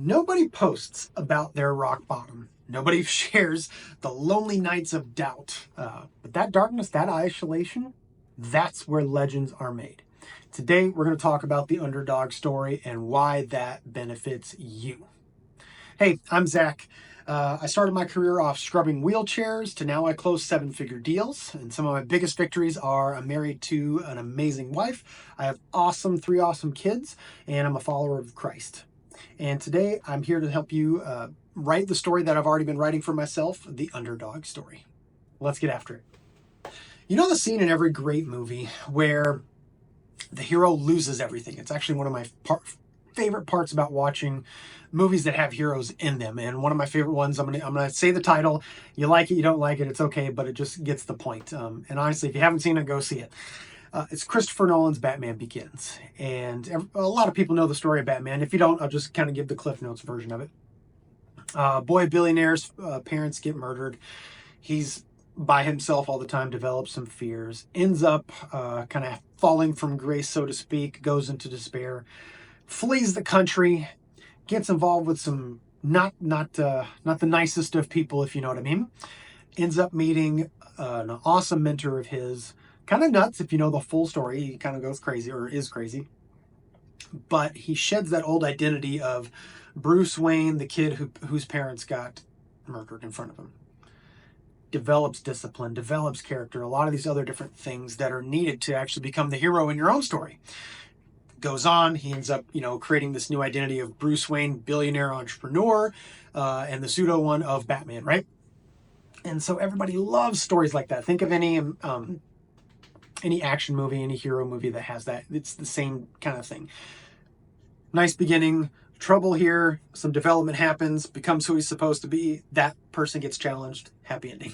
Nobody posts about their rock bottom. Nobody shares the lonely nights of doubt. But that darkness, that isolation, that's where legends are made. Today, we're going to talk about the underdog story and why that benefits you. Hey, I'm Zach. I started my career off scrubbing wheelchairs to now I close seven-figure deals. And some of my biggest victories are I'm married to an amazing wife. I have three awesome kids, and I'm a follower of Christ. And today I'm here to help you write the story that I've already been writing for myself, the underdog story. Let's get after it. You know the scene in every great movie where the hero loses everything. It's actually one of my favorite parts about watching movies that have heroes in them. And one of my favorite ones, I'm gonna say the title. You like it, you don't like it, it's okay, but it just gets the point. And honestly, if you haven't seen it, go see it. It's Christopher Nolan's Batman Begins. And a lot of people know the story of Batman. If you don't, I'll just kind of give the Cliff Notes version of it. Boy billionaire's parents get murdered. He's by himself all the time, develops some fears, ends up kind of falling from grace, so to speak, goes into despair, flees the country, gets involved with some not the nicest of people, if you know what I mean. Ends up meeting an awesome mentor of his. Kind of nuts if you know the full story. He kind of goes crazy, or is crazy. But he sheds that old identity of Bruce Wayne, the kid whose parents got murdered in front of him. Develops discipline, develops character, a lot of these other different things that are needed to actually become the hero in your own story. Goes on, he ends up, creating this new identity of Bruce Wayne, billionaire entrepreneur, and the pseudo one of Batman, right? And so everybody loves stories like that. Think of any action movie, any hero movie that has that. It's the same kind of thing. Nice beginning, trouble here, some development happens, becomes who he's supposed to be. That person gets challenged, happy ending.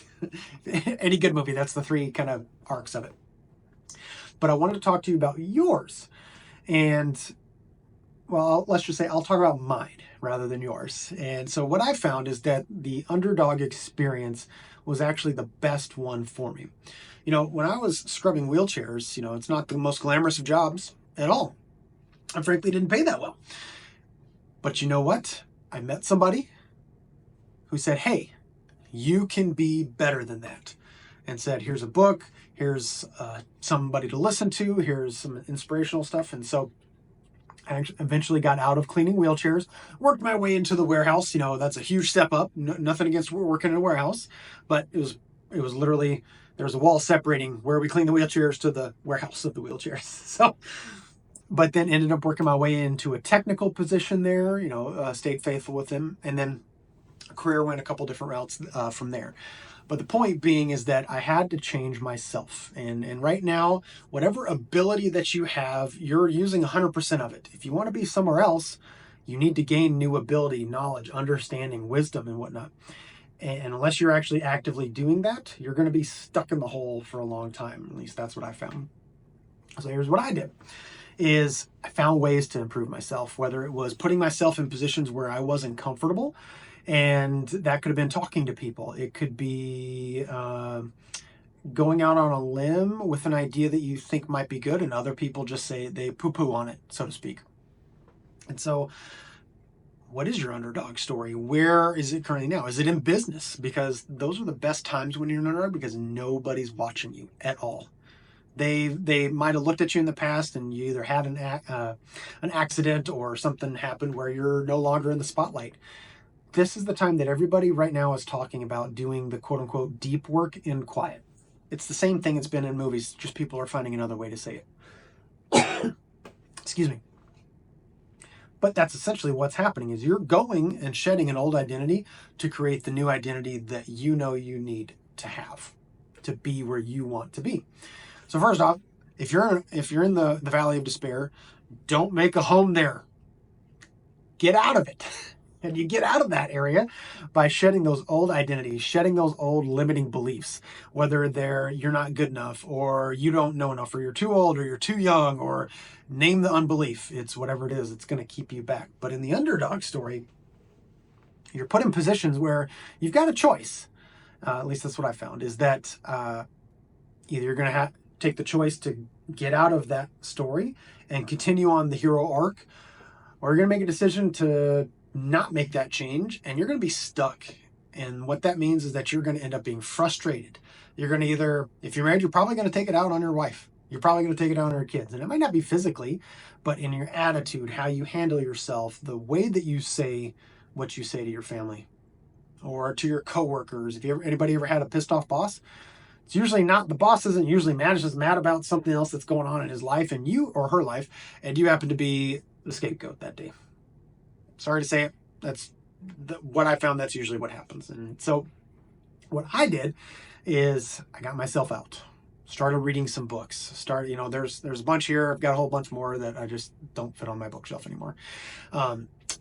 Any good movie, that's the three kind of arcs of it. But I wanted to talk to you about yours. And, well, let's just say I'll talk about mine rather than yours. And so what I found is that the underdog experience was actually the best one for me. When I was scrubbing wheelchairs, it's not the most glamorous of jobs at all. And frankly, didn't pay that well. But you know what? I met somebody who said, hey, you can be better than that. And said, here's a book, here's somebody to listen to, here's some inspirational stuff. And so I eventually got out of cleaning wheelchairs, worked my way into the warehouse. That's a huge step up. Nothing against working in a warehouse, but it was literally, there was a wall separating where we clean the wheelchairs to the warehouse of the wheelchairs. So, but then ended up working my way into a technical position there, stayed faithful with them. And then career went a couple different routes from there. But the point being is that I had to change myself. And right now, whatever ability that you have, you're using 100% of it. If you want to be somewhere else, you need to gain new ability, knowledge, understanding, wisdom, and whatnot. And unless you're actually actively doing that, you're going to be stuck in the hole for a long time. At least that's what I found. So here's what I did. Is I found ways to improve myself, whether it was putting myself in positions where I wasn't comfortable. And that could have been talking to people. It could be going out on a limb with an idea that you think might be good, and other people just say they poo-poo on it, so to speak. And so, what is your underdog story? Where is it currently now? Is it in business? Because those are the best times when you're an underdog, because nobody's watching you at all. They might have looked at you in the past, and you either had an accident or something happened where you're no longer in the spotlight. This is the time that everybody right now is talking about doing the quote unquote deep work in quiet. It's the same thing it's been in movies, just people are finding another way to say it. Excuse me. But that's essentially what's happening is you're going and shedding an old identity to create the new identity that you know you need to have to be where you want to be. So first off, if you're in the valley of despair, don't make a home there. Get out of it. And you get out of that area by shedding those old identities, shedding those old limiting beliefs, whether you're not good enough, or you don't know enough, or you're too old, or you're too young, or name the unbelief. It's whatever it is, it's going to keep you back. But in the underdog story, you're put in positions where you've got a choice. At least that's what I found, is that either you're going to take the choice to get out of that story and continue on the hero arc, or you're going to make a decision to not make that change, and you're going to be stuck. And what that means is that you're going to end up being frustrated. You're going to either, if you're married, you're probably going to take it out on your wife. You're probably going to take it out on your kids. And it might not be physically, but in your attitude, how you handle yourself, the way that you say what you say to your family or to your coworkers. If you ever, anybody ever had a pissed off boss, it's usually not, the boss isn't usually mad, it's just mad about something else that's going on in his life and you, or her life, and you happen to be the scapegoat that day. Sorry to say it, that's what I found, that's usually what happens. And so what I did is I got myself out, started reading some books, there's a bunch here, I've got a whole bunch more that I just don't fit on my bookshelf anymore.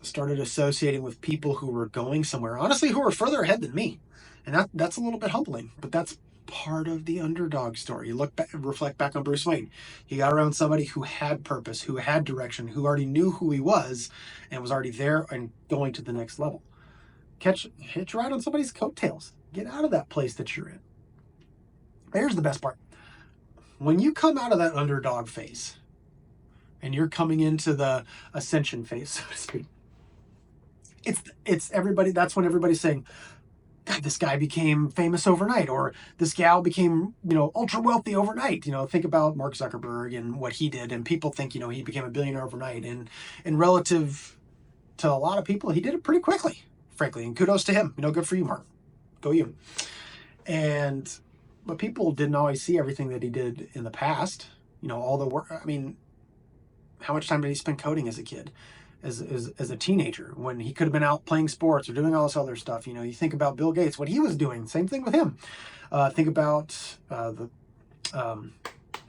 Started associating with people who were going somewhere, honestly, who were further ahead than me. And that's a little bit humbling, but that's part of the underdog story. You look back, reflect back on Bruce Wayne. He got around somebody who had purpose, who had direction, who already knew who he was and was already there and going to the next level. Hitch a ride on somebody's coattails. Get out of that place that you're in. Here's the best part. When you come out of that underdog phase and you're coming into the ascension phase, so to speak, it's everybody, that's when everybody's saying, God, this guy became famous overnight, or this gal became, ultra wealthy overnight. Think about Mark Zuckerberg and what he did, and people think, he became a billionaire overnight. And relative to a lot of people, he did it pretty quickly, frankly. And kudos to him. Good for you, Mark. Go you. But people didn't always see everything that he did in the past. All the work. I mean, how much time did he spend coding as a kid? As a teenager, when he could have been out playing sports or doing all this other stuff. You think about Bill Gates, what he was doing, same thing with him. Think about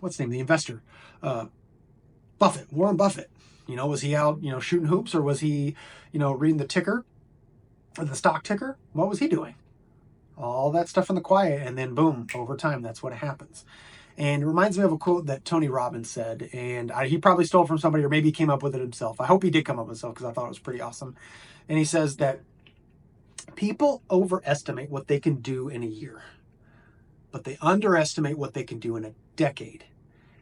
what's his name, the investor, Buffett, Warren Buffett. Was he out, shooting hoops, or was he, reading the ticker, or the stock ticker? What was he doing? All that stuff in the quiet, and then boom, over time, that's what happens. And it reminds me of a quote that Tony Robbins said, and he probably stole it from somebody, or maybe he came up with it himself. I hope he did come up with it himself, because I thought it was pretty awesome. And he says that people overestimate what they can do in a year, but they underestimate what they can do in a decade.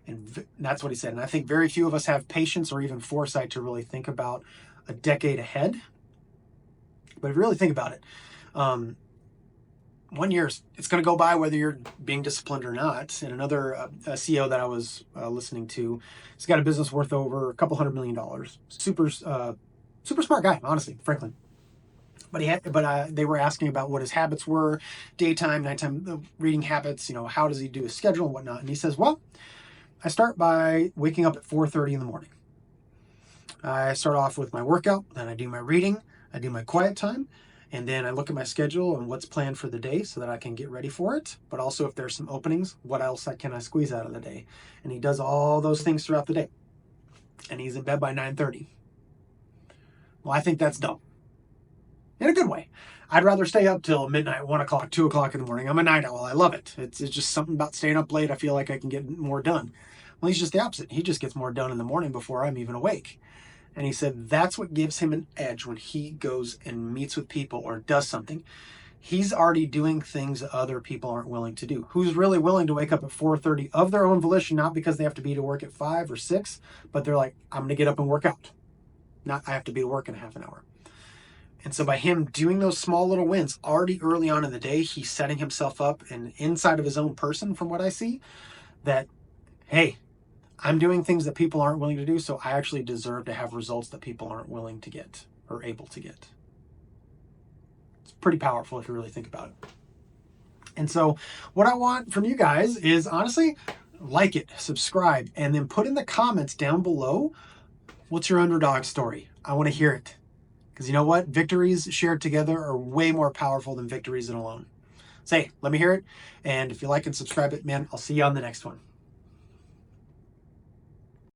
And that's what he said. And I think very few of us have patience or even foresight to really think about a decade ahead. But if you really think about it, 1 year, it's going to go by whether you're being disciplined or not. And another CEO that I was listening to, he's got a business worth over a couple $100 million. Super smart guy, honestly, frankly. But they were asking about what his habits were, daytime, nighttime reading habits. How does he do his schedule and whatnot? And he says, well, I start by waking up at 4:30 in the morning. I start off with my workout, then I do my reading, I do my quiet time. And then I look at my schedule and what's planned for the day so that I can get ready for it. But also if there's some openings, what else can I squeeze out of the day? And he does all those things throughout the day. And he's in bed by 9:30. Well, I think that's dumb. In a good way. I'd rather stay up till midnight, 1 o'clock, 2 o'clock in the morning. I'm a night owl. I love it. It's just something about staying up late. I feel like I can get more done. Well, he's just the opposite. He just gets more done in the morning before I'm even awake. And he said that's what gives him an edge when he goes and meets with people or does something. He's already doing things that other people aren't willing to do. Who's really willing to wake up at 4:30 of their own volition, not because they have to be to work at 5 or 6, but they're like, I'm going to get up and work out. Not I have to be to work in a half an hour. And so by him doing those small little wins already early on in the day, he's setting himself up and inside of his own person, from what I see, that, hey, I'm doing things that people aren't willing to do, so I actually deserve to have results that people aren't willing to get or able to get. It's pretty powerful if you really think about it. And so what I want from you guys is, honestly, like it, subscribe, and then put in the comments down below, what's your underdog story? I want to hear it. Because you know what? Victories shared together are way more powerful than victories alone. Say, let me hear it. And if you like and subscribe it, man, I'll see you on the next one.